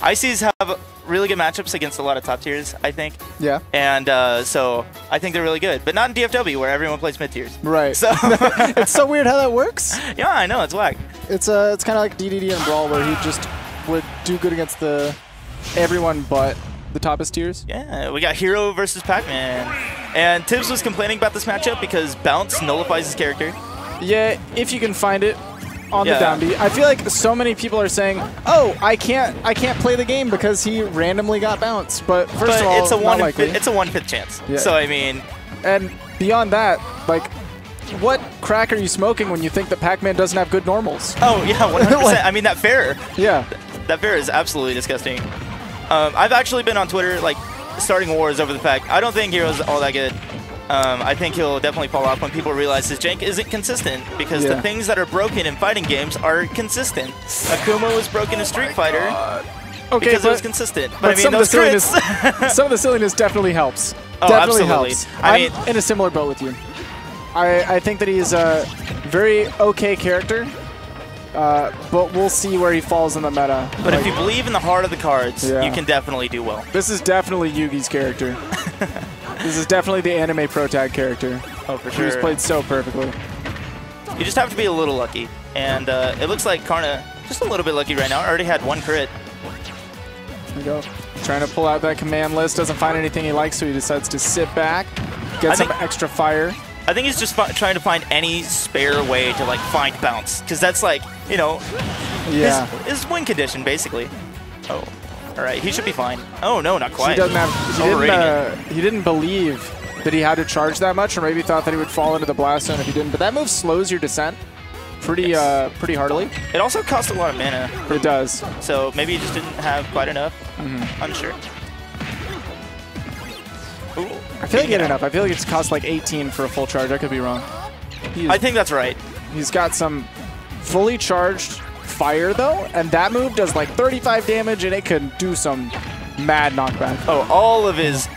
ICs have really good matchups against a lot of top tiers, I think. Yeah. And so I think they're really good. But not in DFW, where everyone plays mid tiers. Right. So it's so weird how that works. Yeah, I know. It's whack. It's kind of like DDD and Brawl, where he just would do good against everyone but the toppest tiers. Yeah, we got Hero versus Pac-Man. And Tibs was complaining about this matchup because Bounce nullifies his character. Yeah, if you can find it on the down B. I feel like so many people are saying, "Oh, I can't play the game because he randomly got bounced." But first of all, it's a not likely. It's a 1/5 chance. Yeah. So I mean, and beyond that, like, what crack are you smoking when you think that Pac-Man doesn't have good normals? Oh yeah, 100%. I mean, that fair. Yeah. That fair is absolutely disgusting. I've actually been on Twitter like starting wars over the fact I don't think Hero's all that good. I think he'll definitely fall off when people realize his jank isn't consistent because the things that are broken in fighting games are consistent. Akuma was broken in Street Fighter because it was consistent. But I mean, some of the silliness silliness definitely helps. Oh, definitely absolutely. helps. I mean, I'm in a similar boat with you. I think that he's a very okay character, but we'll see where he falls in the meta. But if you believe in the heart of the cards, you can definitely do well. This is definitely Yugi's character. This is definitely the anime pro tag character. Oh, for sure. He's played so perfectly. You just have to be a little lucky. And it looks like Karna just a little bit lucky right now. Already had 1 crit. There we go. Trying to pull out that command list. Doesn't find anything he likes, so he decides to sit back, get some extra fire. I think he's just trying to find any spare way to like find bounce, because that's like, you know, his win condition basically. Oh, all right, he should be fine. Oh no, not quite. He doesn't have. He didn't believe that he had to charge that much, or maybe thought that he would fall into the blast zone if he didn't. But that move slows your descent pretty heartily. It also costs a lot of mana. It does. So maybe he just didn't have quite enough. Unsure. Ooh, I feel like he had enough. I feel like it's cost like 18 for a full charge. I could be wrong. I think that's right. He's got some fully charged fire though, and that move does like 35 damage, and it can do some mad knockback. Oh, all of his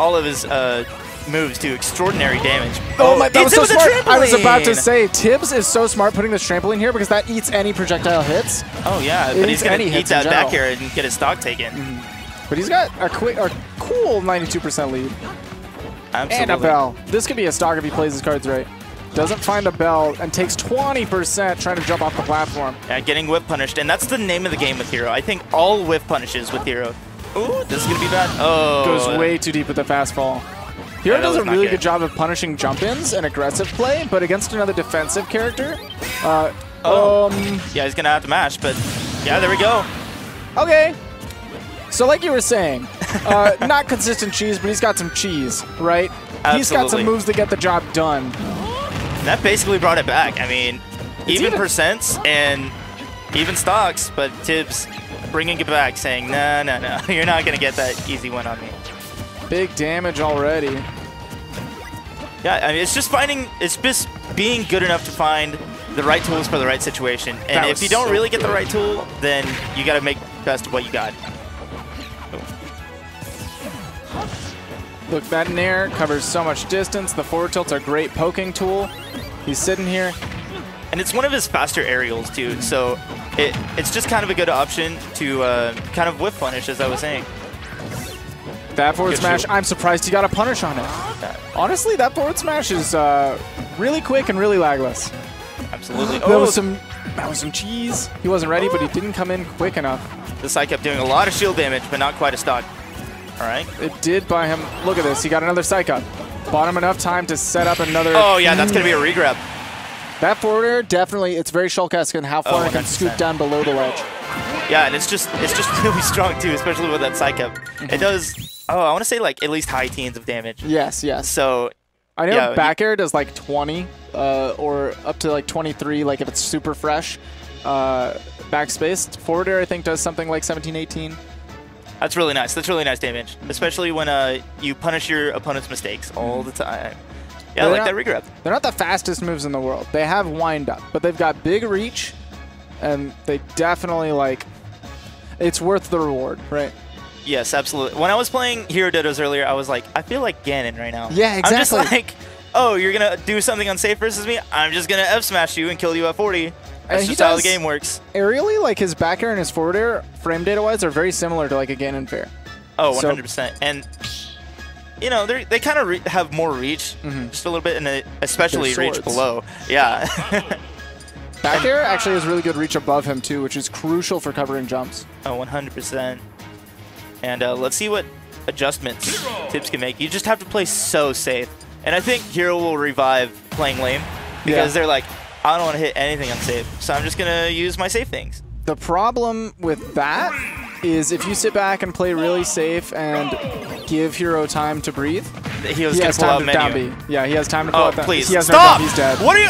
moves do extraordinary damage. Oh my! That was so smart. I was about to say Tibs is so smart putting this trampoline here because that eats any projectile hits. Oh yeah, but he's gonna eat that back air and get his stock taken. But he's got a cool 92% lead. Absolutely. And a bell. This could be a stock if he plays his cards right. Doesn't find a bell and takes 20% trying to jump off the platform. Yeah, getting whip punished, and that's the name of the game with Hero. I think all whip punishes with Hero. Ooh, this is gonna be bad. Oh, goes way too deep with the fast fall. Hero does a really good job of punishing jump-ins and aggressive play, but against another defensive character, yeah, he's gonna have to mash, but yeah, there we go. Okay. So like you were saying, not consistent cheese, but he's got some cheese, right? Absolutely. He's got some moves to get the job done. That basically brought it back. I mean, even percents and even stocks, but Tibs bringing it back, saying, no, you're not going to get that easy win on me. Big damage already. Yeah, I mean, it's just being good enough to find the right tools for the right situation. And if you don't really get the right tool, then you got to make best of what you got. Look, that nair covers so much distance. The forward tilt's a great poking tool. He's sitting here. And it's one of his faster aerials, too. So it's just kind of a good option to kind of whiff punish, as I was saying. That forward smash, I'm surprised he got a punish on it. Honestly, that forward smash is really quick and really lagless. Absolutely. That was some cheese. He wasn't ready, but he didn't come in quick enough. The side kept doing a lot of shield damage, but not quite a stock. All right. It did buy him. Look at this. He got another psych up. Bought him enough time to set up another. Oh, yeah, that's going to be a regrab. That forward air, definitely, it's very Shulk-esque in how far it can scoop down below the ledge. Yeah, and it's just really strong, too, especially with that psych up. It does, I want to say, like, at least high teens of damage. Yes, yes. So, I know back air does, like, 20 or up to, like, 23, like, if it's super fresh. Backspace. Forward air, I think, does something like 17, 18. That's really nice. That's really nice damage, especially when you punish your opponent's mistakes all the time. Yeah, I like that regrab. They're not the fastest moves in the world. They have wind up, but they've got big reach, and they definitely, like, it's worth the reward, right? Yes, absolutely. When I was playing Hero Dodos earlier, I was like, I feel like Ganon right now. Yeah, exactly. I'm just like, oh, you're going to do something unsafe versus me? I'm just going to F-smash you and kill you at 40. That's just how the game works. Aerially, like his back air and his forward air, frame data wise, are very similar to like a Ganon fair. Oh, 100%. And you know, they kind of have more reach, just a little bit, and especially reach below. Yeah. Back air actually has really good reach above him too, which is crucial for covering jumps. Oh, 100%. And let's see what adjustments Tibs can make. You just have to play so safe. And I think Hero will revive playing lame because they're like, I don't want to hit anything unsafe, so I'm just going to use my safe things. The problem with that is if you sit back and play really safe and give Hero time to breathe, he has time to down B. Yeah, he has time to pull out that. Please, he has stop! No down, he's dead. What are you...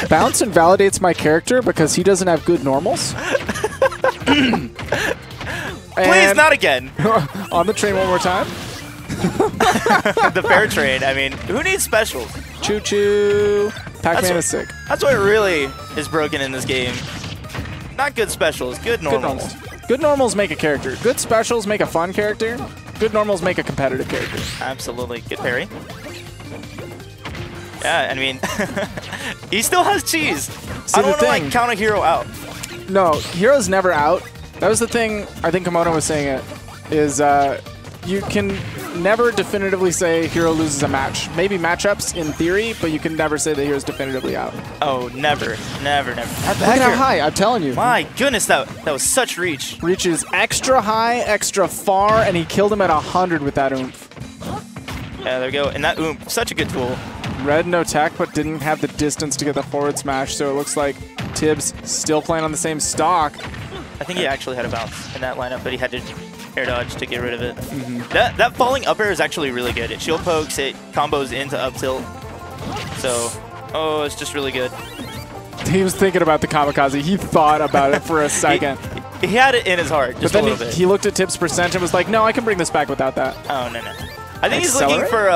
Bounce invalidates my character because he doesn't have good normals. Please, not again. On the train one more time. The fair train. I mean, who needs specials? Choo-choo. Pac-Man is sick. That's what really is broken in this game. Not good specials, good normals. Good normals make a character. Good specials make a fun character. Good normals make a competitive character. Absolutely. Good parry. Yeah, I mean, he still has cheese. I don't want to like count a Hero out. No, Hero's never out. That was the thing, I think Komodo was saying it, is you can never definitively say Hero loses a match. Maybe matchups in theory, but you can never say that Hero's definitively out. Oh, never. Never, never. Look at how high, I'm telling you. My goodness, that was such reach. Reach is extra high, extra far, and he killed him at 100 with that oomph. Yeah, there we go. And that oomph, such a good tool. Red no tech, but didn't have the distance to get the forward smash, so it looks like Tibs still playing on the same stock. I think he actually had a bounce in that lineup, but he had to air dodge to get rid of it. That falling up air is actually really good. It shield pokes, it combos into up tilt. So, oh, it's just really good. He was thinking about the kamikaze. He thought about it for a second. He had it in his heart, just a little bit. He looked at Tibs' percent and was like, no, I can bring this back without that. Oh, no. I think he's looking for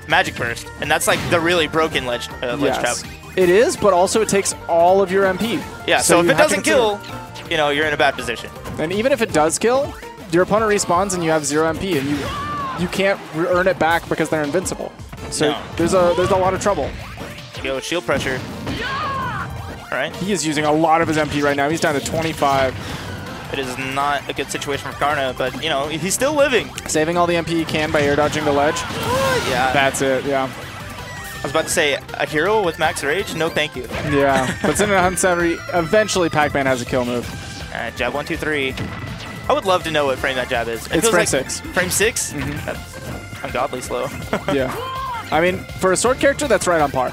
Magic Burst, and that's like the really broken ledge trap. It is, but also it takes all of your MP. Yeah, so if it doesn't kill, you know, you're in a bad position. And even if it does kill, your opponent respawns and you have 0 MP, and you can't earn it back because they're invincible. So there's a lot of trouble. Go shield pressure. All right. He is using a lot of his MP right now. He's down to 25. It is not a good situation for Karna, but, you know, he's still living. Saving all the MP he can by air dodging the ledge. Yeah. That's it, yeah. I was about to say, a Hero with max rage? No, thank you. Yeah, but it's in 170. Eventually, Pac-Man has a kill move. Jab 1, 2, 3. I would love to know what frame that jab is. It's frame 6. Frame 6? That's ungodly slow. Yeah. I mean, for a sword character, that's right on par.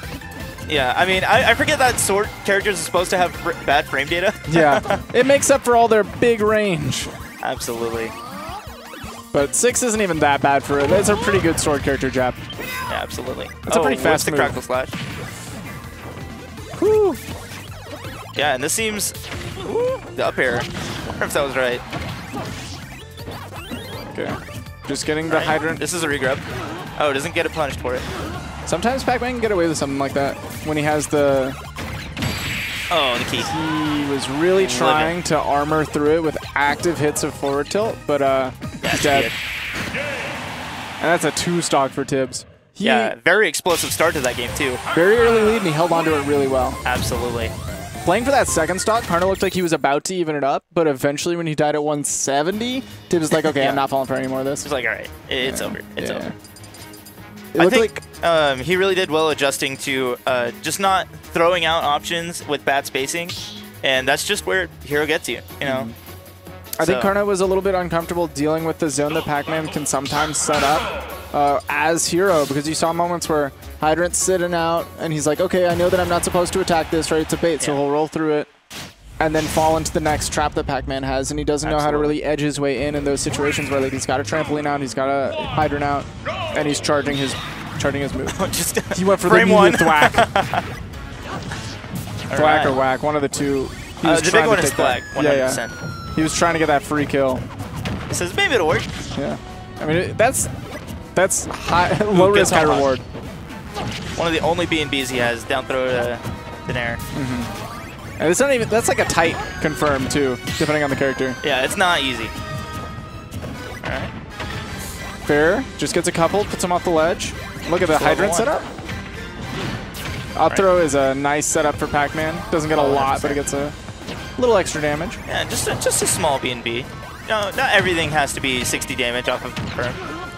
Yeah, I mean, I forget that sword characters are supposed to have bad frame data. Yeah, it makes up for all their big range. Absolutely. But 6 isn't even that bad for it. It's a pretty good sword character jab. Yeah, absolutely. It's a pretty fast move. The crackle slash. Whew. Yeah, and this seems... Ooh, the up air. I wonder if that was right. Okay. Just getting the hydrant. This is a regrab. Oh, it doesn't get it punished for it. Sometimes Pac-Man can get away with something like that when he has the... Oh, the key. He was really trying to armor through it with active hits of forward tilt, but he's dead. And that's a 2-stock for Tibs. Yeah, very explosive start to that game, too. Very early lead, and he held onto it really well. Absolutely. Playing for that second stock, Karna looked like he was about to even it up, but eventually when he died at 170, Tibs was like, okay, I'm not falling for any more of this. He's like, all right, it's over. It's over. I think he really did well adjusting to just not throwing out options with bad spacing, and that's just where Hero gets you, you know? I think Karna was a little bit uncomfortable dealing with the zone that Pac-Man can sometimes set up as Hero, because you saw moments where Hydrant's sitting out, and he's like, okay, I know that I'm not supposed to attack this, right? It's a bait, so he'll roll through it, and then fall into the next trap that Pac-Man has, and he doesn't know how to really edge his way in those situations where like he's got a trampoline out, he's got a Hydrant out, and he's charging his move. He went for the immediate thwack. Thwack or whack, one of the two. The big one is thwack, 100%. He was trying to get that free kill. He says, maybe it'll work. Yeah. I mean, that's high, low risk, high reward. One of the only B&Bs he has, down throw to Nair. And it's not even, that's like a tight confirm too, depending on the character. Yeah, it's not easy. All right. Fair, just gets a couple, puts him off the ledge. Look at the Hydrant setup. Up throw is a nice setup for Pac-Man. Doesn't get a lot, but it gets a little extra damage. Yeah, just a small B&B. No, not everything has to be 60 damage off of confirm.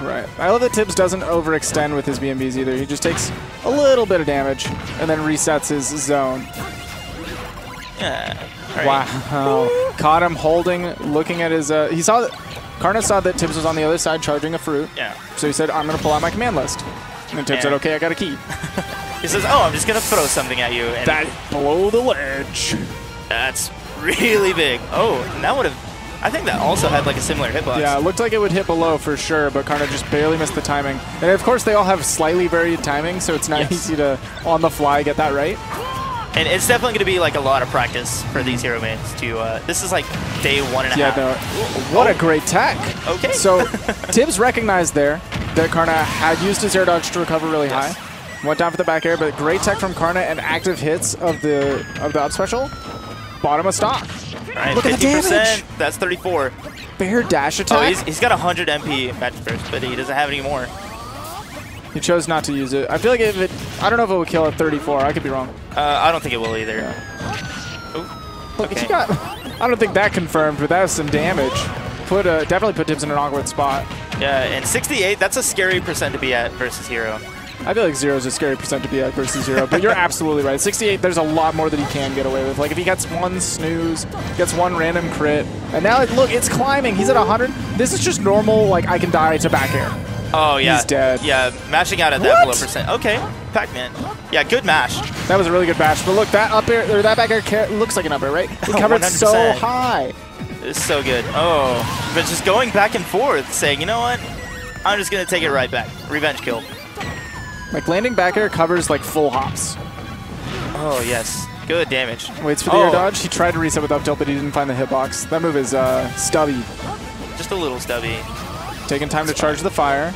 Right. I love that Tibs doesn't overextend with his B&Bs either. He just takes a little bit of damage and then resets his zone. Yeah. Right. Wow. Caught him holding, looking at his... he saw that... Karna saw that Tibs was on the other side charging a fruit. Yeah. So he said, I'm going to pull out my command list. And then Tibs said, okay, I got a key. He says, oh, I'm just going to throw something at you. And that below the ledge. That's really big. Oh, and that would have... I think that also had like a similar hitbox. Yeah, it looked like it would hit below for sure, but Karna just barely missed the timing. And of course, they all have slightly varied timing, so it's not easy to, on the fly, get that right. And it's definitely going to be like a lot of practice for these hero mains to... this is like day 1.5. Yeah, no. What a great tech. Okay. So Tibs recognized there that Karna had used his air dodge to recover really high. Went down for the back air, but great tech from Karna and active hits of the up special. Bottom of stock. Right, look 50%, at the damage. That's 34. Fair dash attack. Oh, he's got 100 MP match first, but he doesn't have any more. He chose not to use it. I feel like if it... I don't know if it would kill at 34. I could be wrong. I don't think it will either. Yeah. Look, he got... I don't think that confirmed, but that was some damage. Definitely put Tibs in an awkward spot. Yeah, and 68, that's a scary percent to be at versus hero. I feel like 0 is a scary percent to be at versus 0, but you're absolutely right. 68, there's a lot more that he can get away with. Like, if he gets one snooze, gets one random crit, and now, look, it's climbing. He's at 100. This is just normal, like, I can die to back air. Oh, yeah. He's dead. Yeah, mashing out at that below percent. Okay, Pac-Man. Yeah, good mash. That was a really good bash. But look, that up air, or that back air looks like an up air, right? It covered 100%. So high. It's so good. Oh, but just going back and forth, saying, you know what? I'm just going to take it right back. Revenge kill. Like, landing back air covers, like, full hops. Oh, yes. Good damage. Waits for the air dodge. He tried to reset with up tilt, but he didn't find the hitbox. That move is stubby. Just a little stubby. Taking time to charge the fire.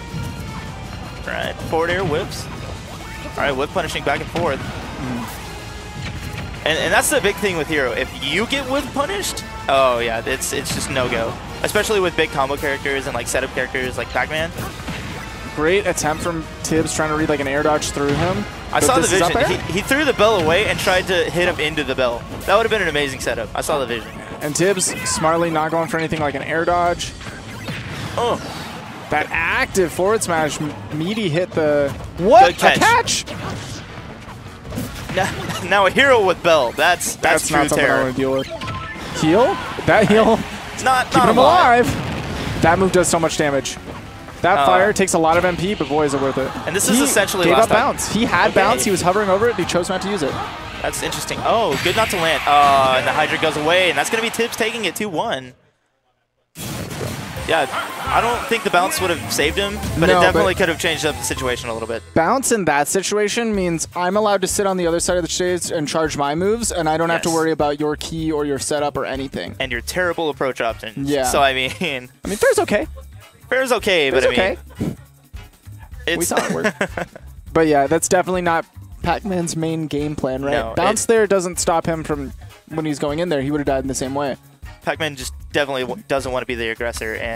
All right, forward air whips. All right, whip punishing back and forth. And that's the big thing with hero. If you get whip punished, oh yeah, it's just no-go. Especially with big combo characters and like setup characters like Pac-Man. Great attempt from Tibs trying to read like an air dodge through him. I saw the vision. He threw the bell away and tried to hit him into the bell. That would have been an amazing setup. I saw the vision. And Tibs smartly not going for anything like an air dodge. Oh. That active forward smash, meaty hit the... What? Good catch. A catch? Now a hero with bell. That's true not something terror. I want to deal with. Heal? That heal? Not keeping him alive. That move does so much damage. That fire takes a lot of MP, but boy, is it worth it. And this is essentially gave last up bounce. He had bounce. He was hovering over it. He chose not to use it. That's interesting. Oh, good not to land. And the Hydra goes away, and that's going to be Tibs taking it 2-1. Yeah, I don't think the bounce would have saved him, but it definitely could have changed up the situation a little bit. Bounce in that situation means I'm allowed to sit on the other side of the stage and charge my moves, and I don't have to worry about your key or your setup or anything. And your terrible approach options. Yeah. So, I mean, fair's okay. Fair's okay, but okay. We saw it work. But yeah, that's definitely not Pac-Man's main game plan, right? No, bounce there doesn't stop him from when he's going in there. He would have died in the same way. Pac-Man just definitely doesn't want to be the aggressor. And